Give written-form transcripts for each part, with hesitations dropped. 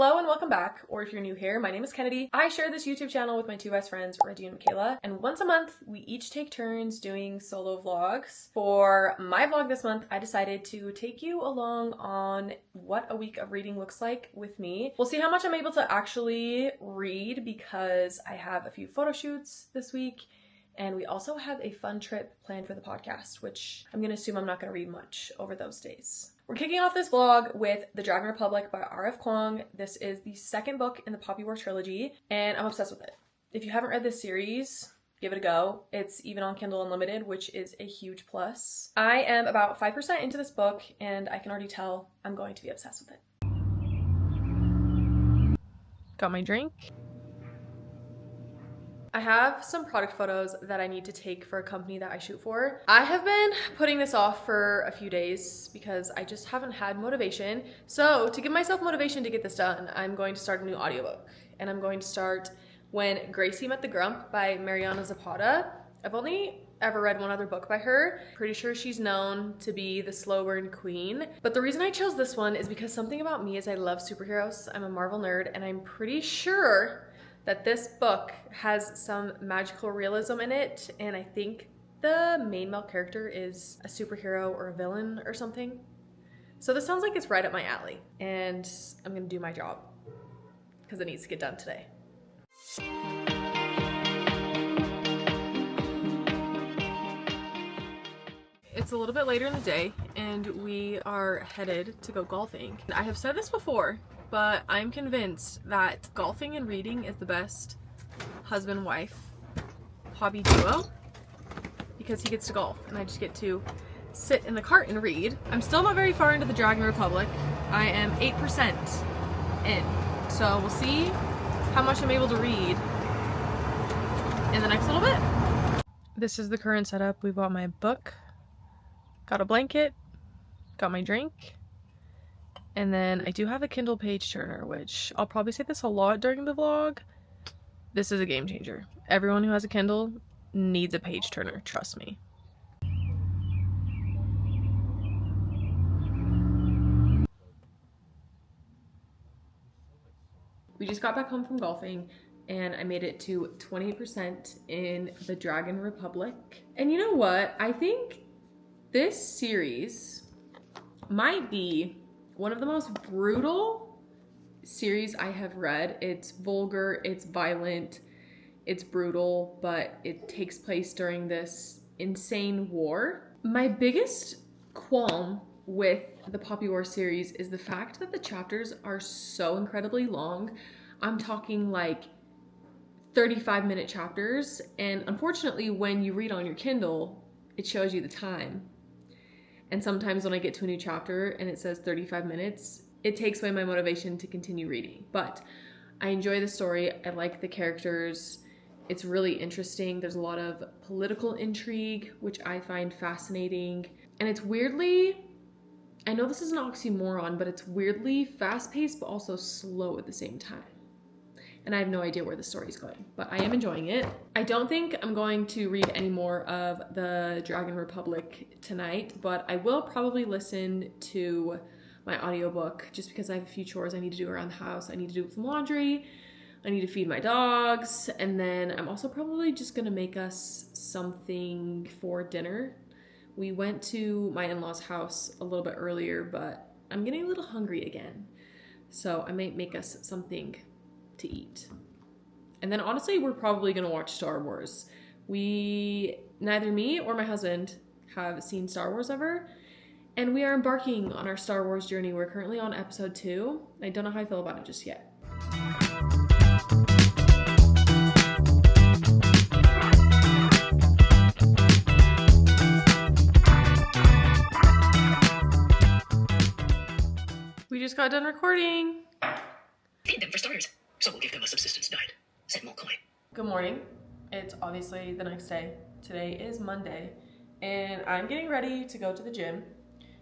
Hello and welcome back, or if you're new here, my name is Kennedy. I share this YouTube channel with my two best friends, Reggie and Michaela, and once a month we each take turns doing solo vlogs. For my vlog this month, I decided to take you along on what a week of reading looks like with me. We'll see how much I'm able to actually read because I have a few photo shoots this week, and we also have a fun trip planned for the podcast, which I'm gonna assume I'm not gonna read much over those days. We're kicking off this vlog with The Dragon Republic by R.F. Kuang. This is the second book in the Poppy War trilogy, and I'm obsessed with it. If you haven't read this series, give it a go. It's even on Kindle Unlimited, which is a huge plus. I am about 5% into this book, and I can already tell I'm going to be obsessed with it. Got my drink. I have some product photos that I need to take for a company that I shoot for. I have been putting this off for a few days because I just haven't had motivation. So to give myself motivation to get this done, I'm going to start a new audiobook. And I'm going to start When Gracie Met the Grump by Mariana Zapata. I've only ever read one other book by her. Pretty sure she's known to be the slow burn queen. But the reason I chose this one is because something about me is I love superheroes. I'm a Marvel nerd, and I'm pretty sure that this book has some magical realism in it, and I think the main male character is a superhero or a villain or something. So this sounds like it's right up my alley, and I'm gonna do my job because it needs to get done today. It's a little bit later in the day, and we are headed to go golfing. I have said this before, but I'm convinced that golfing and reading is the best husband-wife hobby duo because he gets to golf and I just get to sit in the cart and read. I'm still not very far into the Dragon Republic. I am 8% in, so we'll see how much I'm able to read in the next little bit. This is the current setup. We bought my book, got a blanket, got my drink, and then I do have a Kindle page turner, which I'll probably say this a lot during the vlog. This is a game changer. Everyone who has a Kindle needs a page turner, trust me. We just got back home from golfing, and I made it to 20% in the Dragon Republic. And you know what? I think this series might be one of the most brutal series I have read. It's vulgar, it's violent, it's brutal, but it takes place during this insane war. My biggest qualm with the Poppy War series is the fact that the chapters are so incredibly long. I'm talking like 35-minute chapters, and unfortunately when you read on your Kindle, it shows you the time. And sometimes when I get to a new chapter and it says 35 minutes, it takes away my motivation to continue reading. But I enjoy the story. I like the characters. It's really interesting. There's a lot of political intrigue, which I find fascinating. And it's weirdly, I know this is an oxymoron, but it's weirdly fast-paced, but also slow at the same time. And I have no idea where the story's going, but I am enjoying it. I don't think I'm going to read any more of the Dragon Republic tonight, but I will probably listen to my audiobook just because I have a few chores I need to do around the house. I need to do some laundry, I need to feed my dogs, and then I'm also probably just gonna make us something for dinner. We went to my in-laws' house a little bit earlier, but I'm getting a little hungry again. So I might make us something to eat. And then honestly, we're probably gonna watch Star Wars. Neither me or my husband have seen Star Wars ever, and we are embarking on our Star Wars journey. We're currently on episode 2. I don't know how I feel about it just yet. We just got done recording. Feed them for starters, so we'll give them a subsistence diet. Said Molcoy. Good morning. It's obviously the next day. Today is Monday, and I'm getting ready to go to the gym.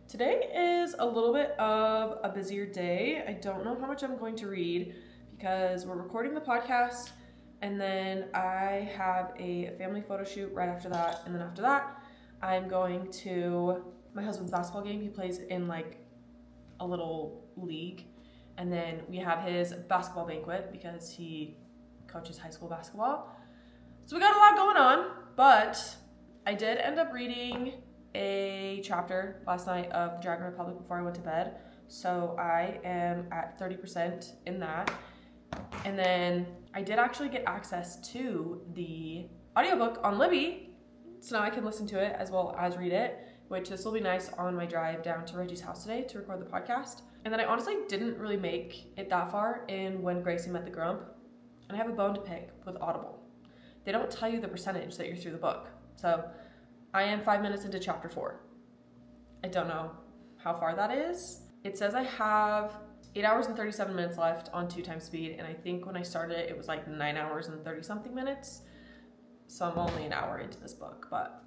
Today is a little bit of a busier day. I don't know how much I'm going to read because we're recording the podcast, and then I have a family photo shoot right after that, and then after that, I'm going to my husband's basketball game. He plays in like a little league, And then we have his basketball banquet because he coaches high school basketball. So we got a lot going on, but I did end up reading a chapter last night of The Dragon Republic before I went to bed. So I am at 30% in that. And then I did actually get access to the audiobook on Libby. So now I can listen to it as well as read it, which this will be nice on my drive down to Reggie's house today to record the podcast. And then I honestly didn't really make it that far in When Gracie Met the Grump. And I have a bone to pick with Audible. They don't tell you the percentage that you're through the book. So I am 5 minutes into chapter 4. I don't know how far that is. It says I have 8 hours and 37 minutes left on 2x speed, and I think when I started it was like 9 hours and 30 something minutes. So I'm only an hour into this book, but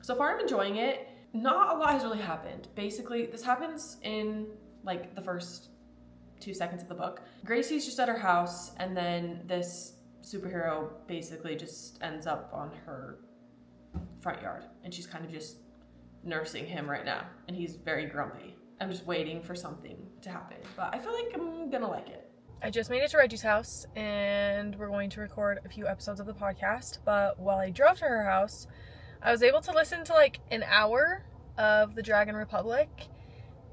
so far I'm enjoying it. Not a lot has really happened. Basically, this happens in like the first 2 seconds of the book. Gracie's just at her house, and then this superhero basically just ends up on her front yard, and she's kind of just nursing him right now, and he's very grumpy. I'm just waiting for something to happen, but I feel like I'm gonna like it. I just made it to Reggie's house, and we're going to record a few episodes of the podcast, but while I drove to her house, I was able to listen to like an hour of The Dragon Republic,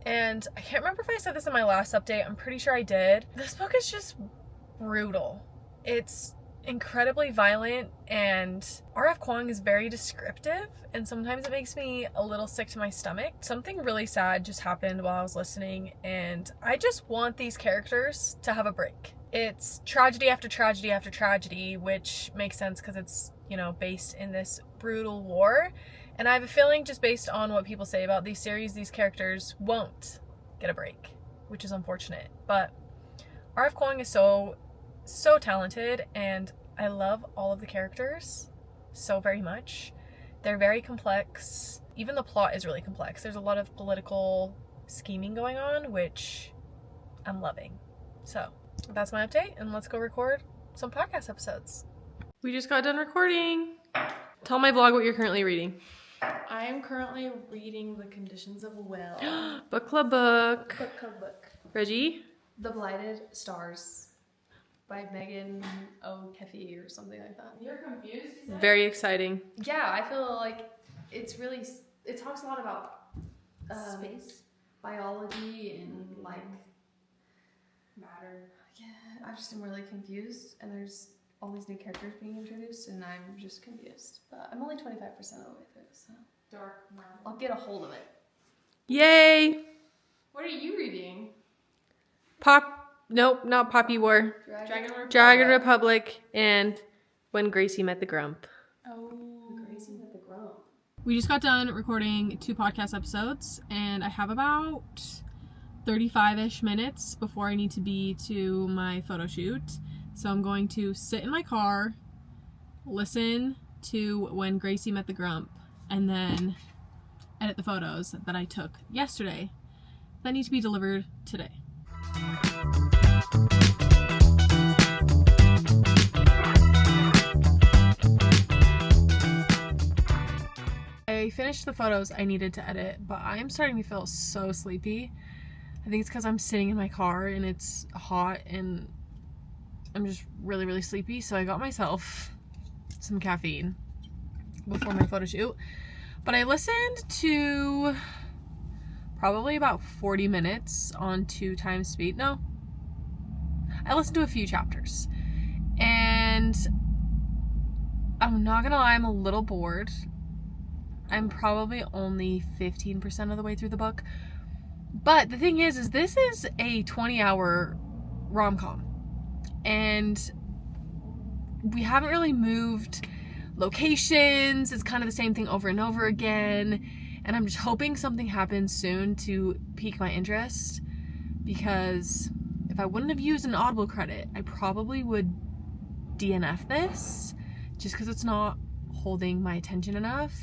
and I can't remember if I said this in my last update. I'm pretty sure I did. This book is just brutal. It's incredibly violent, and R.F. Kuang is very descriptive, and sometimes it makes me a little sick to my stomach. Something really sad just happened while I was listening, and I just want these characters to have a break. It's tragedy after tragedy after tragedy, which makes sense because it's, you know, based in this brutal war, and I have a feeling just based on what people say about these series, these characters won't get a break, which is unfortunate. But R.F. Kuang is so talented, and I love all of the characters so very much. They're very complex. Even the plot is really complex. There's a lot of political scheming going on, which I'm loving. So that's my update, and let's go record some podcast episodes. We just got done recording. Tell my vlog what you're currently reading. I am currently reading The Conditions of Will. Book club book. Book club book. Reggie? The Blighted Stars by Megan O'Keefe or something like that. You're confused? Very exciting. Yeah, I feel like it talks a lot about Space. biology and like Matter. yeah, I just am really confused, and there's all these new characters being introduced, and I'm just confused. But I'm only 25% of the way through, so Dark matter. I'll get a hold of it. Yay! What are you reading? Nope, not Poppy War. Dragon Republic and When Gracie Met the Grump. Oh. Gracie Met the Grump. We just got done recording 2 podcast episodes, and I have about 35-ish minutes before I need to be to my photo shoot. So I'm going to sit in my car, listen to When Gracie Met the Grump, and then edit the photos that I took yesterday that need to be delivered today. I finished the photos I needed to edit, but I am starting to feel so sleepy. I think it's because I'm sitting in my car and it's hot and I'm just really, really sleepy. So I got myself some caffeine before my photo shoot. But I listened to probably about 40 minutes on 2x speed. No, I listened to a few chapters. And I'm not gonna lie, I'm a little bored. I'm probably only 15% of the way through the book. But the thing is this is a 20-hour rom-com. And we haven't really moved locations. It's kind of the same thing over and over again. And I'm just hoping something happens soon to pique my interest. Because if I wouldn't have used an Audible credit, I probably would DNF this. Just because it's not holding my attention enough.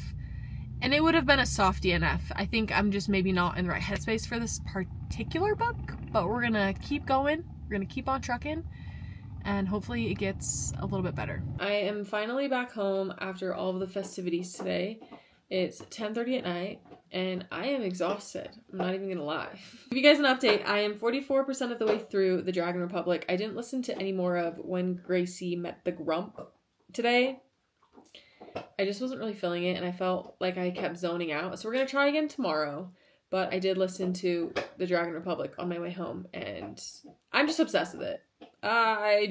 And it would have been a soft DNF. I think I'm just maybe not in the right headspace for this particular book, but we're gonna keep going. We're gonna keep on trucking, and hopefully it gets a little bit better. I am finally back home after all of the festivities today. It's 10:30 at night, and I am exhausted. I'm not even gonna lie. Give you guys an update. I am 44% of the way through the Dragon Republic. I didn't listen to any more of When Gracie Met the Grump today. I just wasn't really feeling it, and I felt like I kept zoning out. So we're gonna try again tomorrow. But I did listen to the Dragon Republic on my way home, and I'm just obsessed with it. I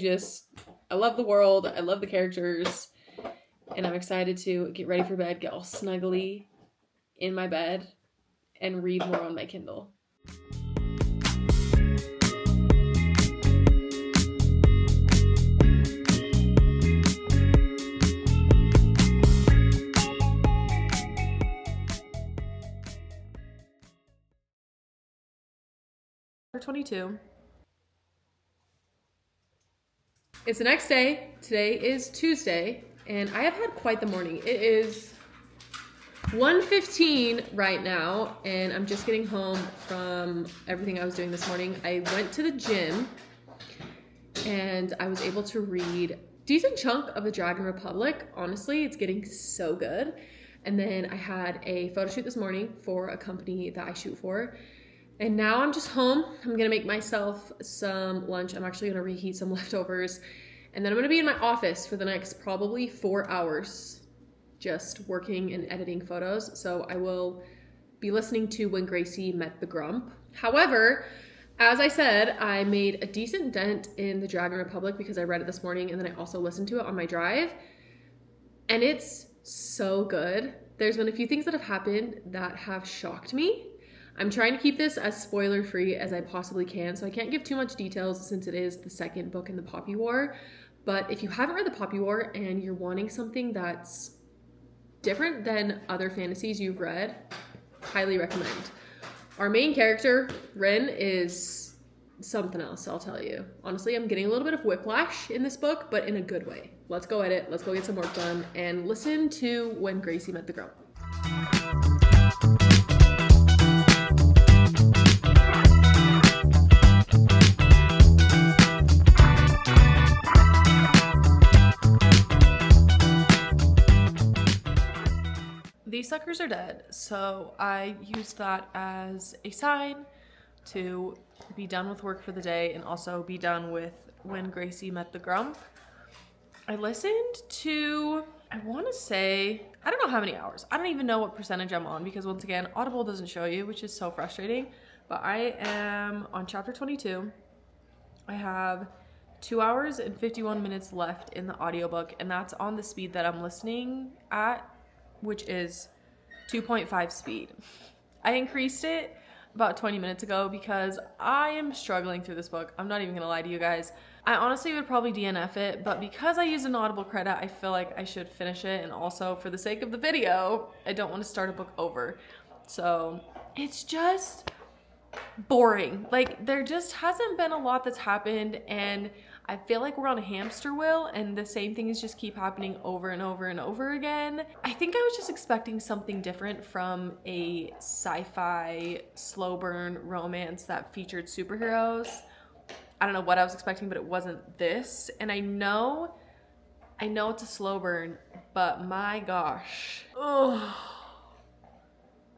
love the world. I love the characters, and I'm excited to get ready for bed, get all snuggly in my bed, and read more on my Kindle. Chapter 22. It's the next day. Today is Tuesday, and I have had quite the morning. It is 1:15 right now, and I'm just getting home from everything I was doing this morning. I went to the gym, and I was able to read a decent chunk of the Dragon Republic. Honestly, it's getting so good. And then I had a photo shoot this morning for a company that I shoot for. And now I'm just home. I'm gonna make myself some lunch. I'm actually gonna reheat some leftovers. And then I'm gonna be in my office for the next probably 4 hours, just working and editing photos. So I will be listening to When Gracie Met the Grump. However, as I said, I made a decent dent in the Dragon Republic because I read it this morning, and then I also listened to it on my drive. And it's so good. There's been a few things that have happened that have shocked me. I'm trying to keep this as spoiler-free as I possibly can, so I can't give too much details since it is the second book in the Poppy War. But if you haven't read the Poppy War and you're wanting something that's different than other fantasies you've read, highly recommend. Our main character, Rin, is something else, I'll tell you. Honestly, I'm getting a little bit of whiplash in this book, but in a good way. Let's go edit, let's go get some work done, and listen to When Gracie Met the Grump. These suckers are dead, so I used that as a sign to be done with work for the day and also be done with When Gracie Met the Grump. I listened to, I want to say, I don't know how many hours. I don't even know what percentage I'm on because once again, Audible doesn't show you, which is so frustrating. But I am on chapter 22. I have 2 hours and 51 minutes left in the audiobook, and that's on the speed that I'm listening at, which is 2.5 speed. I increased it about 20 minutes ago because I am struggling through this book. I'm not even gonna lie to you guys. I honestly would probably DNF it, but because I used an Audible credit, I feel like I should finish it, and also for the sake of the video, I don't want to start a book over. So it's just boring. Like, there just hasn't been a lot that's happened, and I feel like we're on a hamster wheel and the same things just keep happening over and over and over again. I think I was just expecting something different from a sci-fi slow burn romance that featured superheroes. I don't know what I was expecting, but it wasn't this. And I know it's a slow burn, but my gosh. Ugh.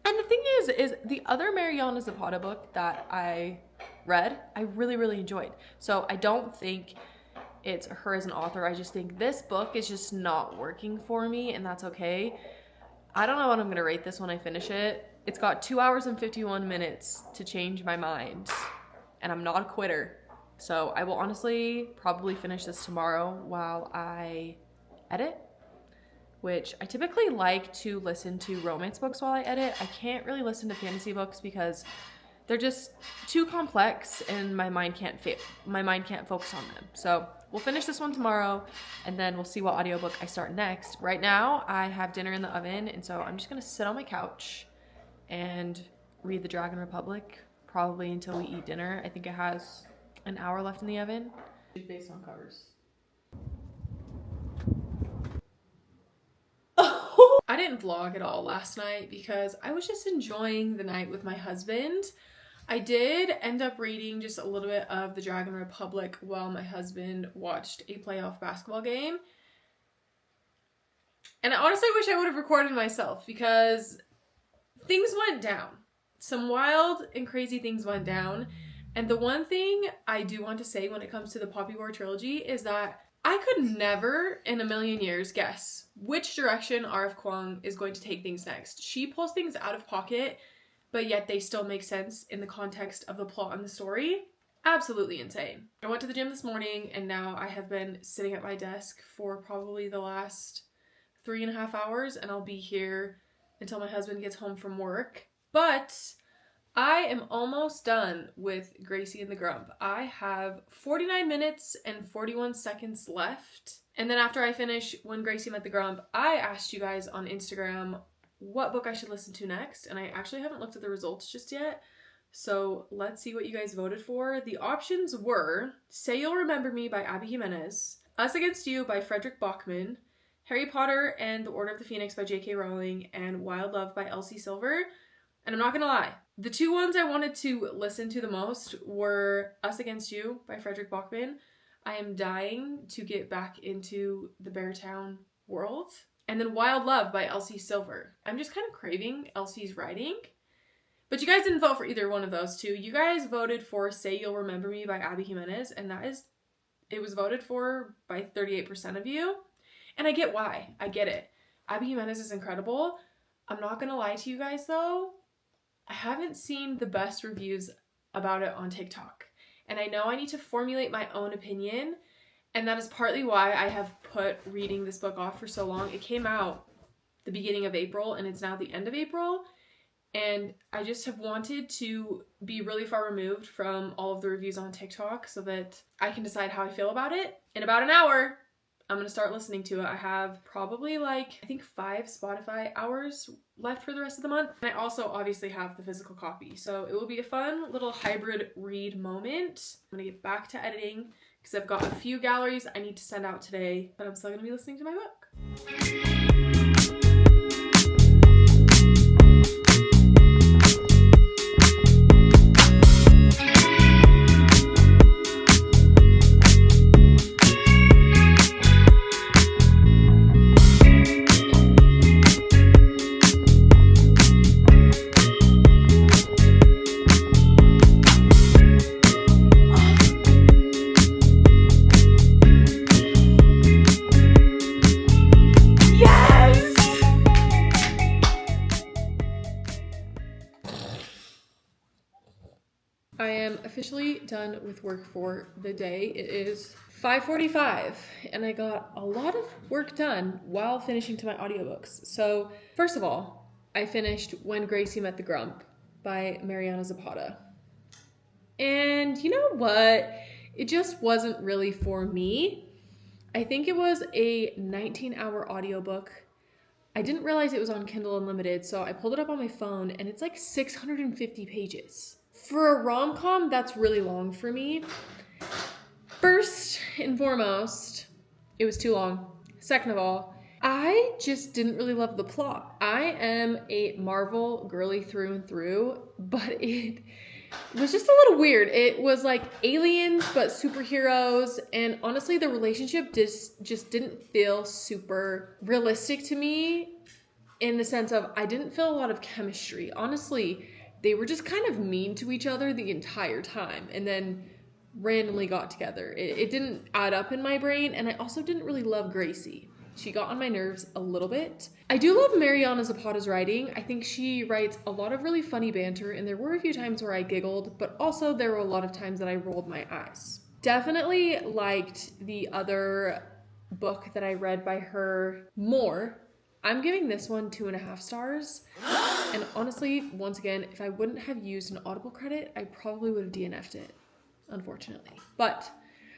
And the thing is the other Mariana Zapata book that I read, I really, really enjoyed. So I don't think it's her as an author. I just think this book is just not working for me, and that's okay. I don't know what I'm going to rate this when I finish it. It's got 2 hours and 51 minutes to change my mind, and I'm not a quitter. So I will honestly probably finish this tomorrow while I edit, which I typically like to listen to romance books while I edit. I can't really listen to fantasy books because they're just too complex and my mind can't focus on them. So we'll finish this one tomorrow and then we'll see what audiobook I start next. Right now I have dinner in the oven, and so I'm just gonna sit on my couch and read the Dragon Republic probably until we eat dinner. I think it has an hour left in the oven. Based on covers. I didn't vlog at all last night because I was just enjoying the night with my husband. I did end up reading just a little bit of the Dragon Republic while my husband watched a playoff basketball game. And I honestly wish I would have recorded myself because things went down. Some wild and crazy things went down. And the one thing I do want to say when it comes to the Poppy War trilogy is that I could never in a million years guess which direction R.F. Kuang is going to take things next. She pulls things out of pocket, but yet they still make sense in the context of the plot and the story. Absolutely insane. I went to the gym this morning and now I have been sitting at my desk for probably the last 3.5 hours, and I'll be here until my husband gets home from work. But I am almost done with Gracie and the Grump. I have 49 minutes and 41 seconds left. And then after I finish When Gracie Met the Grump, I asked you guys on Instagram what book I should listen to next. And I actually haven't looked at the results just yet. So let's see what you guys voted for. The options were Say You'll Remember Me by Abby Jimenez, Us Against You by Frederick Bachman, Harry Potter and the Order of the Phoenix by J.K. Rowling, and Wild Love by Elsie Silver. And I'm not gonna lie, the two ones I wanted to listen to the most were Us Against You by Frederick Bachman. I am dying to get back into the Beartown world. And then Wild Love by Elsie Silver. I'm just kind of craving Elsie's writing. But you guys didn't vote for either one of those two. You guys voted for Say You'll Remember Me by Abby Jimenez, and it was voted for by 38% of you. And I get why. I get it. Abby Jimenez is incredible. I'm not gonna lie to you guys though. I haven't seen the best reviews about it on TikTok. And I know I need to formulate my own opinion. And that is partly why I have put reading this book off for so long. It came out the beginning of April and it's now the end of April. And I just have wanted to be really far removed from all of the reviews on TikTok so that I can decide how I feel about it. In about an hour, I'm going to start listening to it. I have probably I think 5 Spotify hours left for the rest of the month. And I also obviously have the physical copy. So it will be a fun little hybrid read moment. I'm going to get back to editing because I've got a few galleries I need to send out today, but I'm still going to be listening to my book. I am officially done with work for the day. It is 5:45 and I got a lot of work done while finishing to my audiobooks. So first of all, I finished When Gracie Met the Grump by Mariana Zapata. And you know what? It just wasn't really for me. I think it was a 19-hour audiobook. I didn't realize it was on Kindle Unlimited, so I pulled it up on my phone and it's 650 pages. For a rom-com, that's really long for me. First and foremost, it was too long. Second of all, I just didn't really love the plot. I am a Marvel girly through and through, but it was just a little weird. It was like aliens, but superheroes, and honestly, the relationship just didn't feel super realistic to me in the sense of I didn't feel a lot of chemistry. Honestly, they were just kind of mean to each other the entire time and then randomly got together. It didn't add up in my brain, and I also didn't really love Gracie. She got on my nerves a little bit. I do love Mariana Zapata's writing. I think she writes a lot of really funny banter, and there were a few times where I giggled, but also there were a lot of times that I rolled my eyes. Definitely liked the other book that I read by her more. I'm giving this one 2.5 stars. And honestly, once again, if I wouldn't have used an Audible credit, I probably would have DNF'd it, unfortunately. But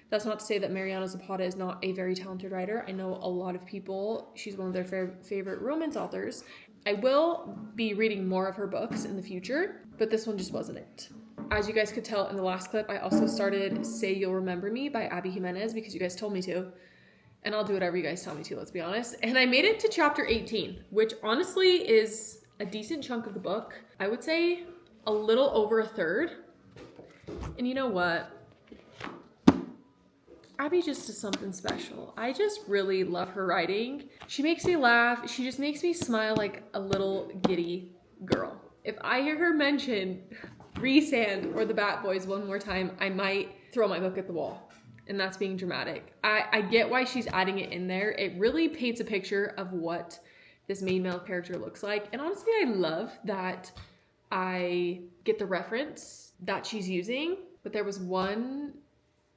that's not to say that Mariana Zapata is not a very talented writer. I know a lot of people, she's one of their favorite romance authors. I will be reading more of her books in the future, but this one just wasn't it. As you guys could tell in the last clip, I also started Say You'll Remember Me by Abby Jimenez because you guys told me to. And I'll do whatever you guys tell me to, let's be honest. And I made it to chapter 18, which honestly is a decent chunk of the book. I would say a little over a third. And you know what? Abby just is something special. I just really love her writing. She makes me laugh. She just makes me smile like a little giddy girl. If I hear her mention Resand or the Bat Boys one more time, I might throw my book at the wall. And that's being dramatic. I get why she's adding it in there. It really paints a picture of what this main male character looks like. And honestly, I love that I get the reference that she's using. But there was one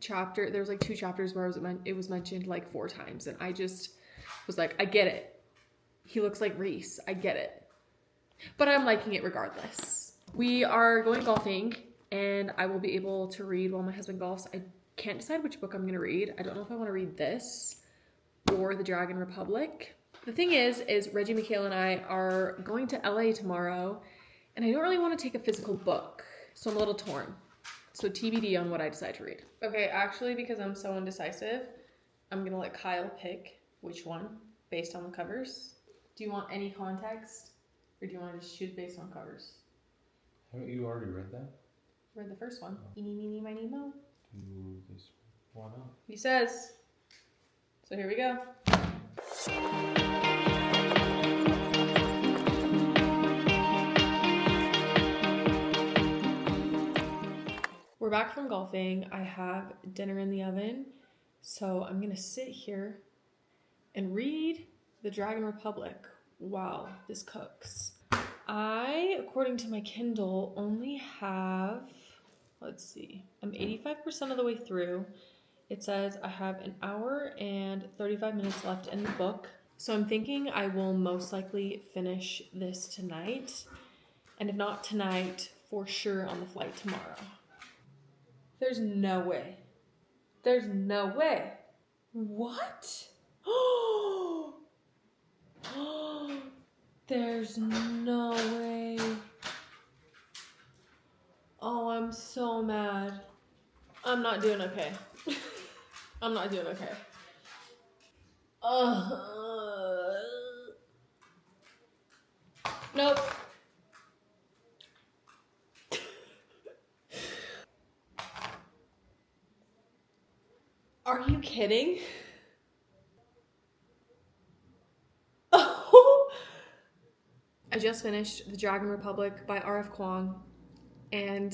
chapter, there was like 2 chapters where it was mentioned like 4 times. And I just was like, I get it. He looks like Reese. I get it. But I'm liking it regardless. We are going golfing and I will be able to read while my husband golfs. I can't decide which book I'm going to read. I don't know if I want to read this or The Dragon Republic. The thing is Reggie, Mikhail, and I are going to LA tomorrow, and I don't really want to take a physical book, so I'm a little torn. So TBD on what I decide to read. Okay, actually, because I'm so indecisive, I'm going to let Kyle pick which one based on the covers. Do you want any context, or do you want to just choose based on covers? Haven't you already read that? Read the first one. Eeny, meeny, miny, mo. Do this one up. He says. So here we go. We're back from golfing. I have dinner in the oven. So I'm gonna sit here and read The Dragon Republic while this cooks. I, according to my Kindle, only have, let's see, I'm 85% of the way through. It says I have an hour and 35 minutes left in the book. So I'm thinking I will most likely finish this tonight. And if not tonight, for sure on the flight tomorrow. There's no way. There's no way. What? There's no way. Oh, I'm so mad. I'm not doing okay. I'm not doing okay. Nope. Are you kidding? I just finished The Dragon Republic by R.F. Kuang, and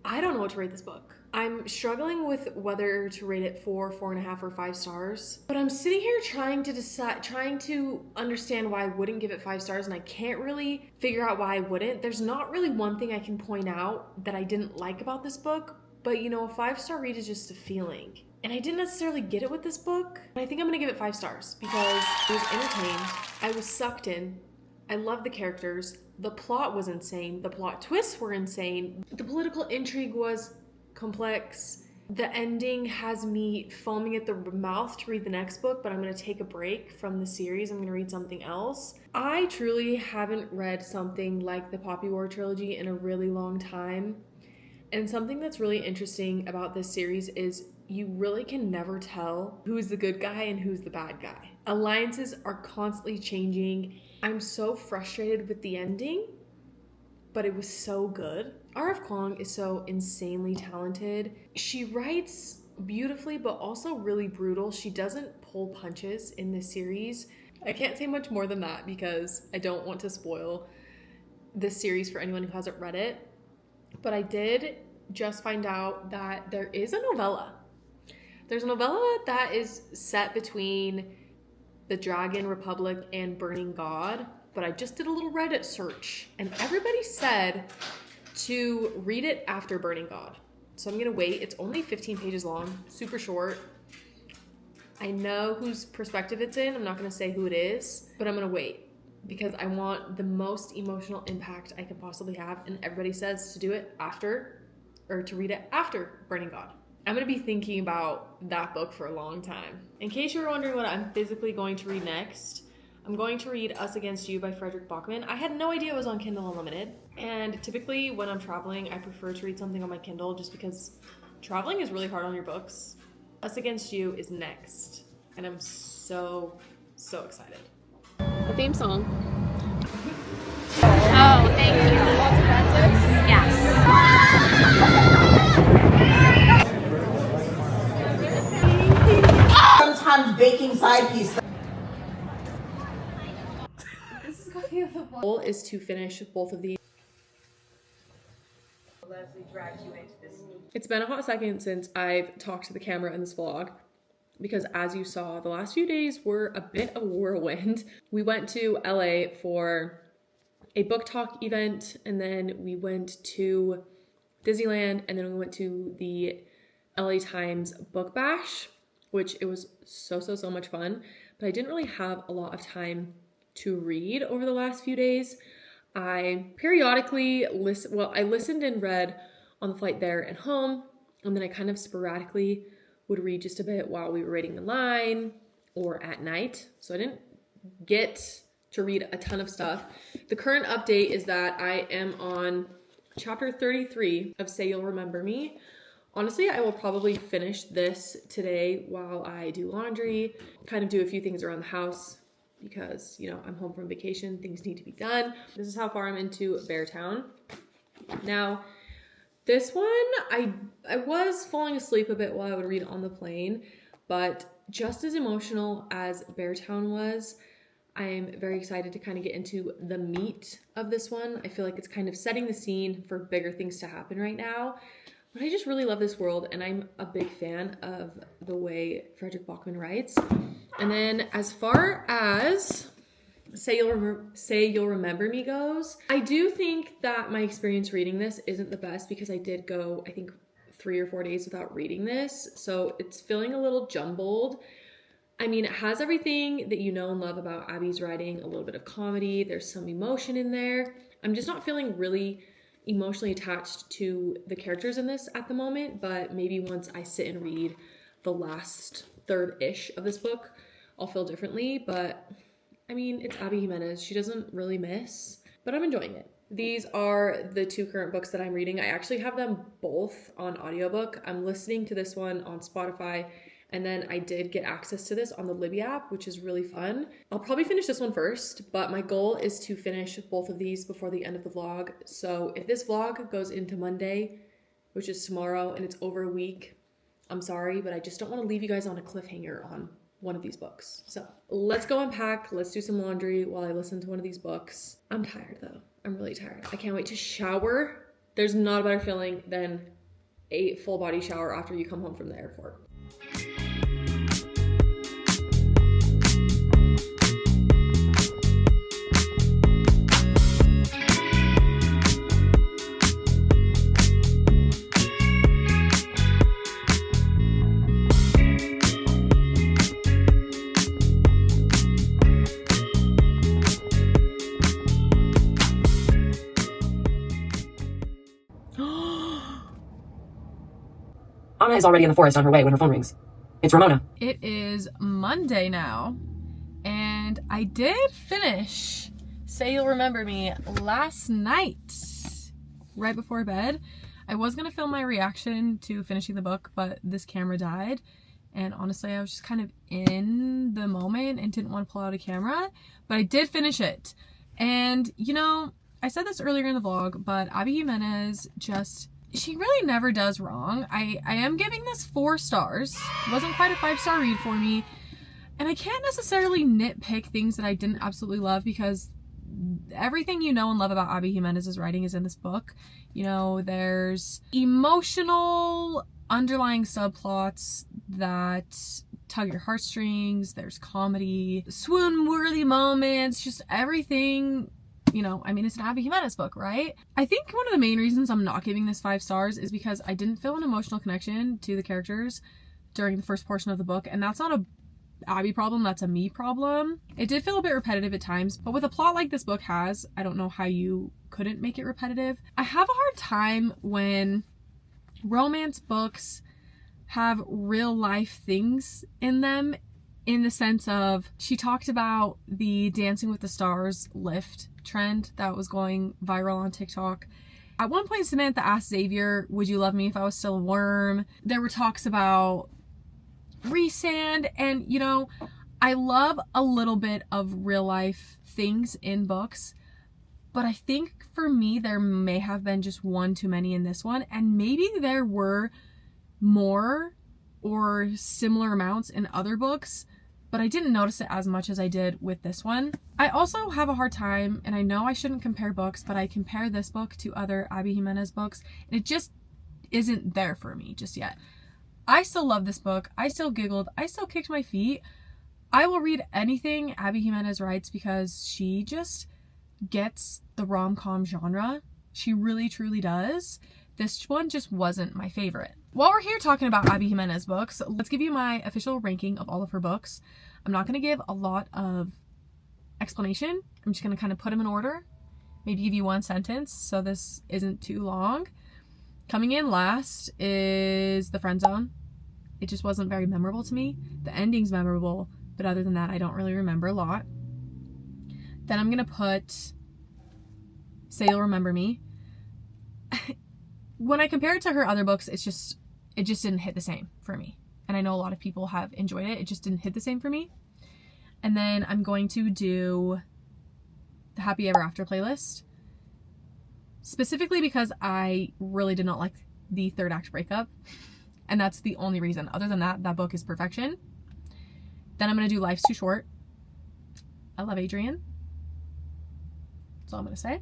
I don't know what to rate this book. I'm struggling with whether to rate it 4, 4.5, or 5 stars. But I'm sitting here trying to understand why I wouldn't give it 5 stars, and I can't really figure out why I wouldn't. There's not really one thing I can point out that I didn't like about this book, but you know, a 5-star read is just a feeling. And I didn't necessarily get it with this book, but I think I'm gonna give it 5 stars because I was entertained, I was sucked in, I loved the characters, the plot was insane, the plot twists were insane, the political intrigue was complex. The ending has me foaming at the mouth to read the next book, but I'm going to take a break from the series. I'm going to read something else. I truly haven't read something like the Poppy War trilogy in a really long time. And something that's really interesting about this series is you really can never tell who's the good guy and who's the bad guy. Alliances are constantly changing. I'm so frustrated with the ending, but it was so good. R.F. Kuang is so insanely talented. She writes beautifully, but also really brutal. She doesn't pull punches in this series. I can't say much more than that because I don't want to spoil this series for anyone who hasn't read it. But I did just find out that there is a novella. There's a novella that is set between The Dragon Republic and Burning God. But I just did a little Reddit search and everybody said to read it after Burning God. So I'm gonna wait. It's only 15 pages long, super short. I know whose perspective it's in. I'm not gonna say who it is, but I'm gonna wait because I want the most emotional impact I could possibly have. And everybody says to do it after, or to read it after Burning God. I'm gonna be thinking about that book for a long time. In case you were wondering what I'm physically going to read next, I'm going to read Us Against You by Frederick Bachman. I had no idea it was on Kindle Unlimited. And typically when I'm traveling, I prefer to read something on my Kindle just because traveling is really hard on your books. Us Against You is next. And I'm so, so excited. The theme song. Oh, thank you. Yes. Sometimes baking side piece. This is going Looking at the vlog. Goal is to finish both of these. Leslie dragged you into this sneak. It's been a hot second since I've talked to the camera in this vlog because, as you saw, the last few days were a bit of a whirlwind. We went to LA for a book talk event, and then we went to Disneyland, and then we went to the LA Times book bash, which it was so much fun, but I didn't really have a lot of time to read over the last few days. I periodically I listened and read on the flight there and home, and then I kind of sporadically would read just a bit while we were waiting in line or at night. So I didn't get to read a ton of stuff. The current update is that I am on chapter 33 of Say You'll Remember Me. Honestly, I will probably finish this today while I do laundry, kind of do a few things around the house because, you know, I'm home from vacation, things need to be done. This is how far I'm into Beartown. Now, this one, I was falling asleep a bit while I would read on the plane, but just as emotional as Beartown was, I'm very excited to kind of get into the meat of this one. I feel like it's kind of setting the scene for bigger things to happen right now. But I just really love this world, and I'm a big fan of the way Frederick Bachman writes. And then as far as Say You'll Remember Me goes, I do think that my experience reading this isn't the best because I did go, I think, 3 or 4 days without reading this. So it's feeling a little jumbled. I mean, it has everything that you know and love about Abby's writing, a little bit of comedy, there's some emotion in there. I'm just not feeling really emotionally attached to the characters in this at the moment, but maybe once I sit and read the last third-ish of this book, I'll feel differently. But I mean, it's Abby Jimenez. She doesn't really miss, but I'm enjoying it. These are the 2 current books that I'm reading. I actually have them both on audiobook. I'm listening to this one on Spotify, and then I did get access to this on the Libby app, which is really fun. I'll probably finish this one first, but my goal is to finish both of these before the end of the vlog. So if this vlog goes into Monday, which is tomorrow, and it's over a week, I'm sorry, but I just don't want to leave you guys on a cliffhanger on one of these books. So let's go unpack. Let's do some laundry while I listen to one of these books. I'm tired though. I'm really tired. I can't wait to shower. There's not a better feeling than a full body shower after you come home from the airport. Anna is already in the forest on her way when her phone rings. It's Ramona. It is Monday now, and I did finish Say You'll Remember Me last night, right before bed. I was gonna film my reaction to finishing the book, but this camera died, and honestly, I was just kind of in the moment and didn't want to pull out a camera, but I did finish it. And, you know, I said this earlier in the vlog, but Abby Jimenez she really never does wrong. I am giving this 4 stars. It wasn't quite a 5-star read for me. And I can't necessarily nitpick things that I didn't absolutely love because everything you know and love about Abby Jimenez's writing is in this book. You know, there's emotional underlying subplots that tug your heartstrings. There's comedy, swoon-worthy moments, just everything. You know, I mean, it's an Abby Jimenez book, right? I think one of the main reasons I'm not giving this 5 stars is because I didn't feel an emotional connection to the characters during the first portion of the book, and that's not a Abby problem, that's a me problem. It did feel a bit repetitive at times, but with a plot like this book has, I don't know how you couldn't make it repetitive. I have a hard time when romance books have real life things in them, in the sense of, she talked about the Dancing with the Stars lift trend that was going viral on TikTok. At one point, Samantha asked Xavier, would you love me if I was still a worm? There were talks about resand, and you know, I love a little bit of real life things in books, but I think for me, there may have been just one too many in this one, and maybe there were more or similar amounts in other books, but I didn't notice it as much as I did with this one. I also have a hard time, and I know I shouldn't compare books, but I compare this book to other Abby Jimenez books, and it just isn't there for me just yet. I still love this book. I still giggled. I still kicked my feet. I will read anything Abby Jimenez writes because she just gets the rom-com genre. She really truly does. This one just wasn't my favorite. While we're here talking about Abby Jimenez books, let's give you my official ranking of all of her books. I'm not going to give a lot of explanation. I'm just going to kind of put them in order. Maybe give you one sentence so this isn't too long. Coming in last is The Friend Zone. It just wasn't very memorable to me. The ending's memorable, but other than that, I don't really remember a lot. Then I'm going to put Say You'll Remember Me. When I compare it to her other books, it just didn't hit the same for me. And I know a lot of people have enjoyed it. It just didn't hit the same for me. And then I'm going to do the Happy Ever After playlist. Specifically because I really did not like the third act breakup. And that's the only reason. Other than that, that book is perfection. Then I'm going to do Life's Too Short. I love Adrian. That's all I'm going to say.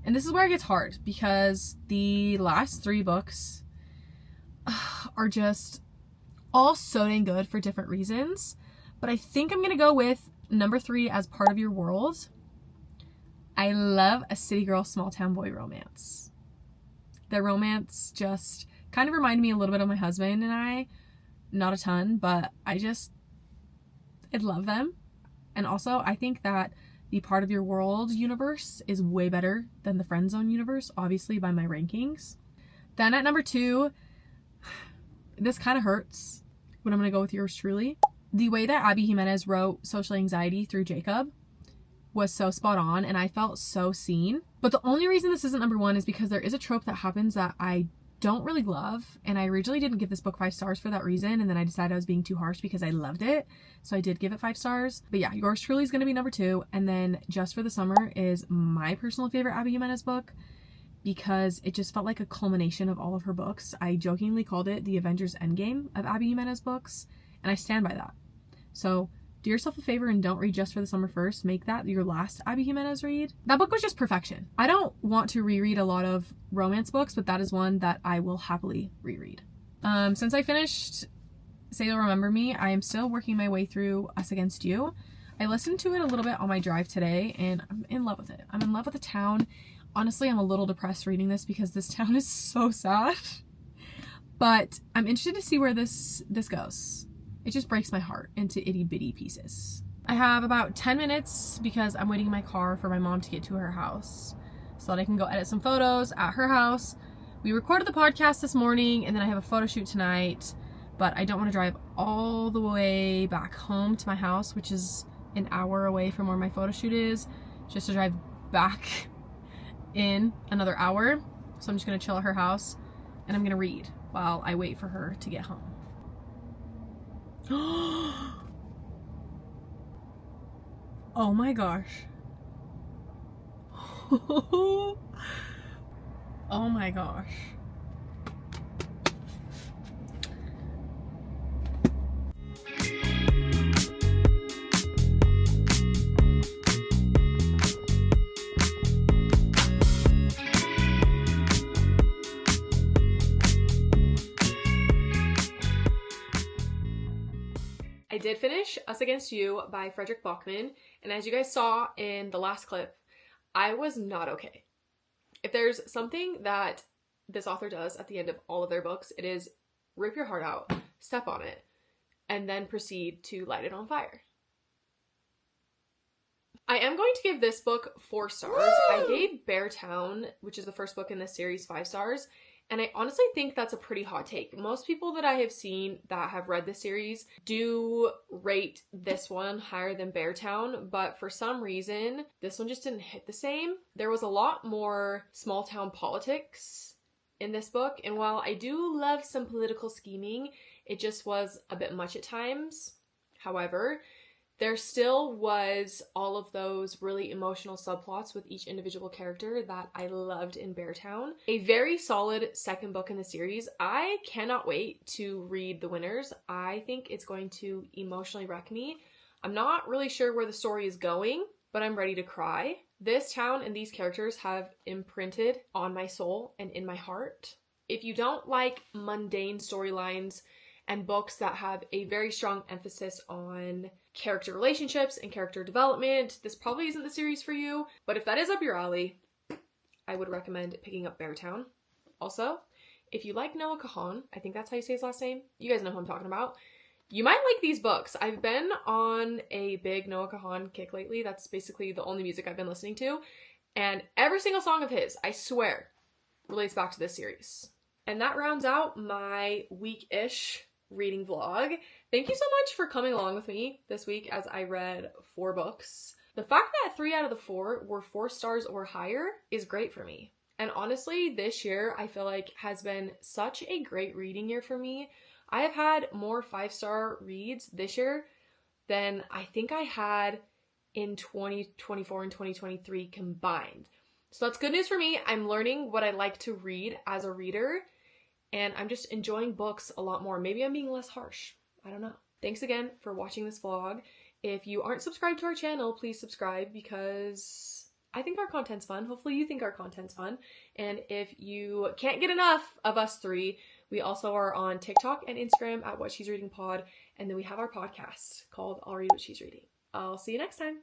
And this is where it gets hard because the last 3 books are just all so dang good for different reasons. But I think I'm going to go with number 3 as Part of Your World. I love a city girl, small town boy romance. Their romance just kind of reminded me a little bit of my husband and I. Not a ton, but I love them. And also, I think that the Part of Your World universe is way better than the Friend Zone universe, obviously by my rankings. Then at number 2, this kind of hurts, but I'm going to go with yours truly. The way that Abby Jimenez wrote social anxiety through Jacob was so spot on, and I felt so seen. But the only reason this isn't number 1 is because there is a trope that happens that I don't really love, and I originally didn't give this book 5 stars for that reason, and then I decided I was being too harsh because I loved it, so I did give it 5 stars. But yeah, yours truly is going to be number 2, and then Just for the Summer is my personal favorite Abby Jimenez book because it just felt like a culmination of all of her books. I jokingly called it the Avengers Endgame of Abby Jimenez books, and I stand by that. So do yourself a favor and don't read Just for the Summer first. Make that your last Abby Jimenez read. That book was just perfection. I don't want to reread a lot of romance books, but that is one that I will happily reread. Since I finished Say You'll Remember Me, I am still working my way through Us Against You. I listened to it a little bit on my drive today, and I'm in love with it. I'm in love with the town. Honestly, I'm a little depressed reading this because this town is so sad. But I'm interested to see where this goes. It just breaks my heart into itty bitty pieces. I have about 10 minutes because I'm waiting in my car for my mom to get to her house so that I can go edit some photos at her house. We recorded the podcast this morning and then I have a photo shoot tonight, but I don't want to drive all the way back home to my house, which is an hour away from where my photo shoot is, just to drive back in another hour. So I'm just going to chill at her house and I'm going to read while I wait for her to get home. Oh my gosh. Oh my gosh. I did finish Us Against You by Frederick Bachman, and as you guys saw in the last clip, I was not okay. If there's something that this author does at the end of all of their books, it is rip your heart out, step on it, and then proceed to light it on fire. I am going to give this book 4 stars. Woo! I gave Beartown, which is the first book in this series, 5 stars. And I honestly think that's a pretty hot take. Most people that I have seen that have read this series do rate this one higher than Beartown, but for some reason, this one just didn't hit the same. There was a lot more small town politics in this book, and while I do love some political scheming, it just was a bit much at times. However, There still was all of those really emotional subplots with each individual character that I loved in Beartown. A very solid second book in the series. I cannot wait to read The Winners. I think it's going to emotionally wreck me. I'm not really sure where the story is going, but I'm ready to cry. This town and these characters have imprinted on my soul and in my heart. If you don't like mundane storylines and books that have a very strong emphasis on character relationships and character development, this probably isn't the series for you. But if that is up your alley, I would recommend picking up Beartown. Also, if you like Noah Kahan, I think that's how you say his last name. You guys know who I'm talking about. You might like these books. I've been on a big Noah Kahan kick lately. That's basically the only music I've been listening to. And every single song of his, I swear, relates back to this series. And that rounds out my week-ish reading vlog. Thank you so much for coming along with me this week as I read 4 books. The fact that 3 out of the 4 were 4 stars or higher is great for me. And honestly, this year I feel like has been such a great reading year for me. I have had more 5-star reads this year than I think I had in 2024 and 2023 combined. So that's good news for me. I'm learning what I like to read as a reader, and I'm just enjoying books a lot more. Maybe I'm being less harsh. I don't know. Thanks again for watching this vlog. If you aren't subscribed to our channel, please subscribe because I think our content's fun. Hopefully you think our content's fun. And if you can't get enough of us 3, we also are on TikTok and Instagram at What She's Reading Pod. And then we have our podcast called I'll Read What She's Reading. I'll see you next time.